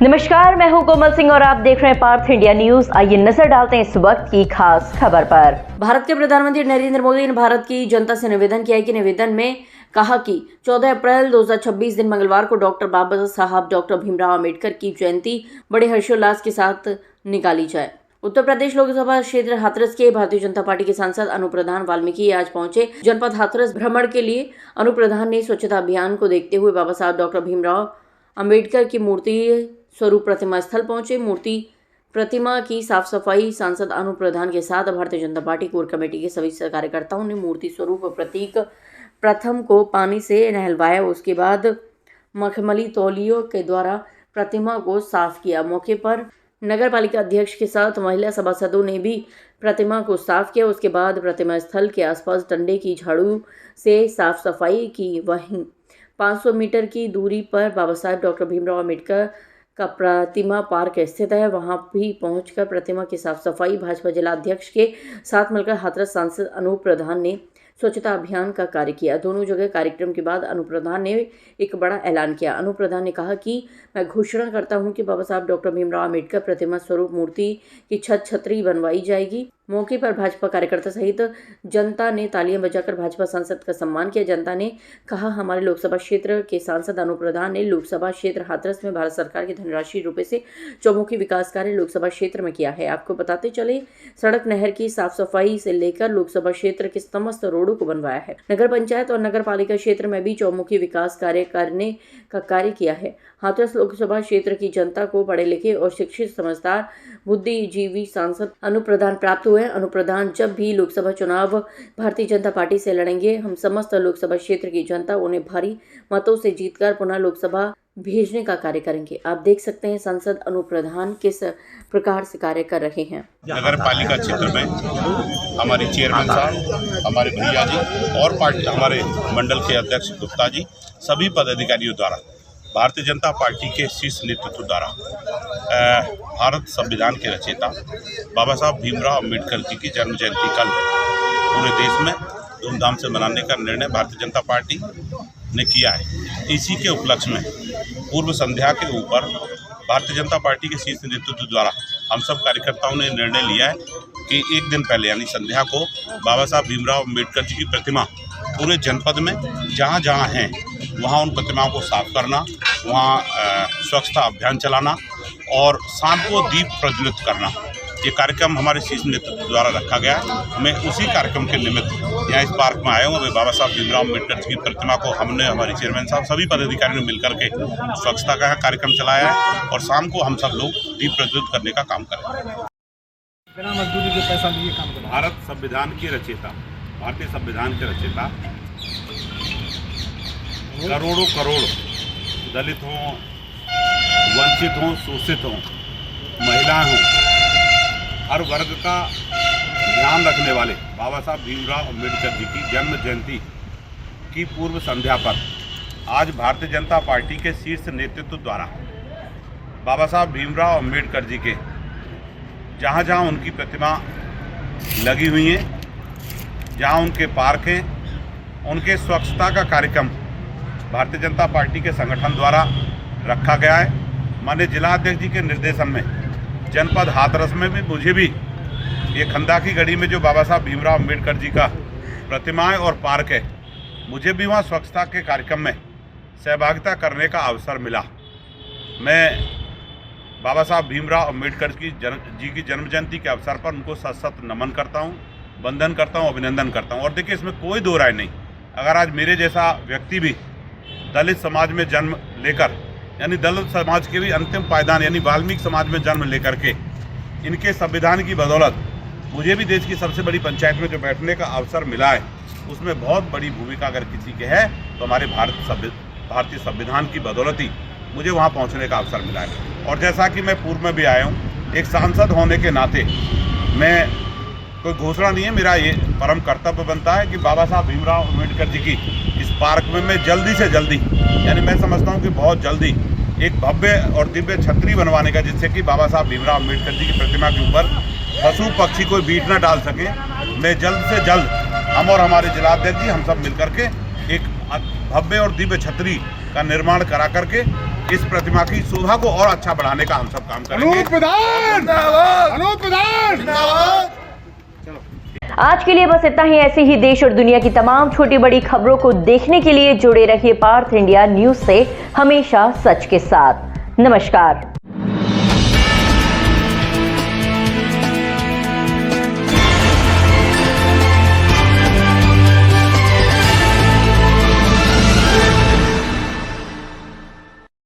नमस्कार, मैं हूं कोमल सिंह और आप देख रहे हैं पार्थ इंडिया न्यूज। आइए नजर डालते हैं इस वक्त की खास खबर पर। भारत के प्रधानमंत्री नरेंद्र मोदी ने भारत की जनता से निवेदन किया है कि निवेदन में कहा कि 14 अप्रैल 2026 दिन मंगलवार को डॉक्टर बाबा साहब डॉक्टर भीमराव अम्बेडकर की जयंती बड़े हर्षोल्लास के साथ निकाली जाए। उत्तर प्रदेश लोकसभा क्षेत्र हाथरस के भारतीय जनता पार्टी के सांसद अनुप्रधान वाल्मीकि आज पहुंचे। जनपद हाथरस भ्रमण के लिए अनुप्रधान ने स्वच्छता अभियान को देखते हुए बाबा साहब डॉक्टर भीमराव अम्बेडकर की मूर्ति स्वरूप प्रतिमा स्थल पहुंचे। मूर्ति प्रतिमा की साफ सफाई सांसद अनुप्रधान के साथ Bharatiya Janata party core committee के सभी कार्यकर्ताओं ने मूर्ति स्वरूप प्रतीक प्रथम को पानी से नहलवाया। उसके बाद मखमली तौलियों के द्वारा प्रतिमा को साफ किया। मौके पर नगर पालिका अध्यक्ष के साथ महिला सभासदों ने भी प्रतिमा को साफ किया। उसके बाद प्रतिमा स्थल के आसपास डंडे की झाड़ू से साफ सफाई की। वहीं 500 मीटर की दूरी पर बाबा साहब डॉक्टर भीमराव अम्बेडकर का प्रतिमा पार्क स्थित है। वहां भी पहुंचकर प्रतिमा की साफ सफाई भाजपा जिला अध्यक्ष के साथ मिलकर हाथरस सांसद अनुप्रधान ने स्वच्छता अभियान का कार्य किया। दोनों जगह कार्यक्रम के बाद अनुप्रधान ने एक बड़ा ऐलान किया। अनुप्रधान ने कहा कि मैं घोषणा करता हूं कि बाबा साहब डॉक्टर भीमराव अम्बेडकर प्रतिमा स्वरूप मूर्ति की छत छतरी बनवाई जाएगी। मौके पर भाजपा कार्यकर्ता सहित जनता ने तालियां बजाकर भाजपा सांसद का सम्मान किया। जनता ने कहा, हमारे लोकसभा क्षेत्र के सांसद अनुप्रधान ने लोकसभा क्षेत्र हाथरस में भारत सरकार की धनराशि रुपए से चौमुखी विकास कार्य लोकसभा क्षेत्र में किया है। आपको बताते चले, सड़क नहर की साफ सफाई से लेकर लोकसभा क्षेत्र के समस्त रोडों को बनवाया है। नगर पंचायत और नगर पालिका क्षेत्र में भी चौमुखी विकास कार्य करने का कार्य किया है। हाथरस लोकसभा क्षेत्र की जनता को पढ़े लिखे और शिक्षित समझदार बुद्धिजीवी सांसद अनुप्रधान प्राप्त हुए। अनुप्रधान जब भी लोकसभा चुनाव भारतीय जनता पार्टी से लड़ेंगे, हम समस्त लोकसभा क्षेत्र की जनता उन्हें भारी मतों से जीतकर पुनः लोकसभा भेजने का कार्य करेंगे। आप देख सकते हैं सांसद अनुप्रधान किस प्रकार से कार्य कर रहे हैं। नगर पालिका क्षेत्र में हमारे चेयरमैन साहब, हमारे भैया जी और पार्टी हमारे मंडल के अध्यक्ष गुप्ता जी, सभी पदाधिकारियों द्वारा भारतीय जनता पार्टी के शीर्ष नेतृत्व द्वारा भारत संविधान के रचयिता बाबा साहब भीमराव अम्बेडकर जी की जन्म जयंती कल पूरे देश में धूमधाम से मनाने का निर्णय भारतीय जनता पार्टी ने किया है। इसी के उपलक्ष्य में पूर्व संध्या के ऊपर भारतीय जनता पार्टी के शीर्ष नेतृत्व द्वारा हम सब कार्यकर्ताओं ने निर्णय लिया है कि एक दिन पहले यानी संध्या को बाबा साहब भीमराव अम्बेडकर जी की प्रतिमा पूरे जनपद में जहाँ जहाँ हैं वहाँ उन प्रतिमाओं को साफ करना, वहाँ स्वच्छता अभियान चलाना और शाम को दीप प्रज्वलित करना, ये कार्यक्रम हमारे शीर्ष नेतृत्व द्वारा रखा गया है। मैं उसी कार्यक्रम के निमित्त यहाँ इस पार्क में आया हूँ। अभी बाबा साहब भीमराव अम्बेडकर जी की प्रतिमा को हमने, हमारे चेयरमैन साहब, सभी पदाधिकारियों ने मिलकर के स्वच्छता का कार्यक्रम चलाया है और शाम को हम सब लोग दीप प्रज्वलित करने का काम करेंगे। भारत संविधान की रचयिता, भारतीय संविधान के रचयिता करोड़ों करोड़ दलित हों, वंचित हों, शोषित हों, महिलाएं हों, हर वर्ग का ध्यान रखने वाले बाबा साहब भीमराव अम्बेडकर जी की जन्म जयंती की पूर्व संध्या पर आज भारतीय जनता पार्टी के शीर्ष नेतृत्व द्वारा बाबा साहब भीमराव अम्बेडकर जी के जहाँ जहाँ उनकी प्रतिमा लगी हुई है, जहाँ उनके पार्क हैं, उनके स्वच्छता का कार्यक्रम भारतीय जनता पार्टी के संगठन द्वारा रखा गया है। माननीय जिला अध्यक्ष जी के निर्देशन में जनपद हाथरस में भी मुझे भी ये खंदा की गढ़ी में जो बाबा साहब भीमराव अम्बेडकर जी का प्रतिमाएं और पार्क है, मुझे भी वहाँ स्वच्छता के कार्यक्रम में सहभागिता करने का अवसर मिला। मैं बाबा साहब भीमराव अम्बेडकर जी की जन्म जयंती के अवसर पर उनको सत सत नमन करता हूँ, वंदन करता हूँ, अभिनंदन करता हूँ। और देखिए, इसमें कोई दो राय नहीं, अगर आज मेरे जैसा व्यक्ति भी दलित समाज में जन्म लेकर, यानी दलित समाज के भी अंतिम पायदान यानी वाल्मीकि समाज में जन्म लेकर के इनके संविधान की बदौलत मुझे भी देश की सबसे बड़ी पंचायत में जो बैठने का अवसर मिला है, उसमें बहुत बड़ी भूमिका अगर किसी के है तो हमारे भारतीय संविधान की बदौलत ही मुझे वहाँ पहुँचने का अवसर मिला है। और जैसा कि मैं पूर्व में भी आया हूँ, एक सांसद होने के नाते मैं कोई घोषणा नहीं है, मेरा ये परम कर्तव्य बनता है कि बाबा साहब भीमराव अम्बेडकर जी की इस पार्क में मैं जल्दी से जल्दी, यानी मैं समझता हूँ कि बहुत जल्दी एक भव्य और दिव्य छतरी बनवाने का, जिससे कि बाबा साहब भीमराव अम्बेडकर जी की प्रतिमा के ऊपर पशु पक्षी कोई बीट न डाल सके। मैं जल्द से जल्द, हम और हमारे जिलाध्यक्ष जी, हम सब मिलकर के एक भव्य और दिव्य छतरी का निर्माण करा करके इस प्रतिमा की शोभा को और अच्छा बढ़ाने का हम सब काम करेंगे। अनूप प्रधान, अनूप प्रधान। आज के लिए बस इतना ही। ऐसे ही देश और दुनिया की तमाम छोटी बड़ी खबरों को देखने के लिए जुड़े रहिए पार्थ इंडिया न्यूज से, हमेशा सच के साथ। नमस्कार।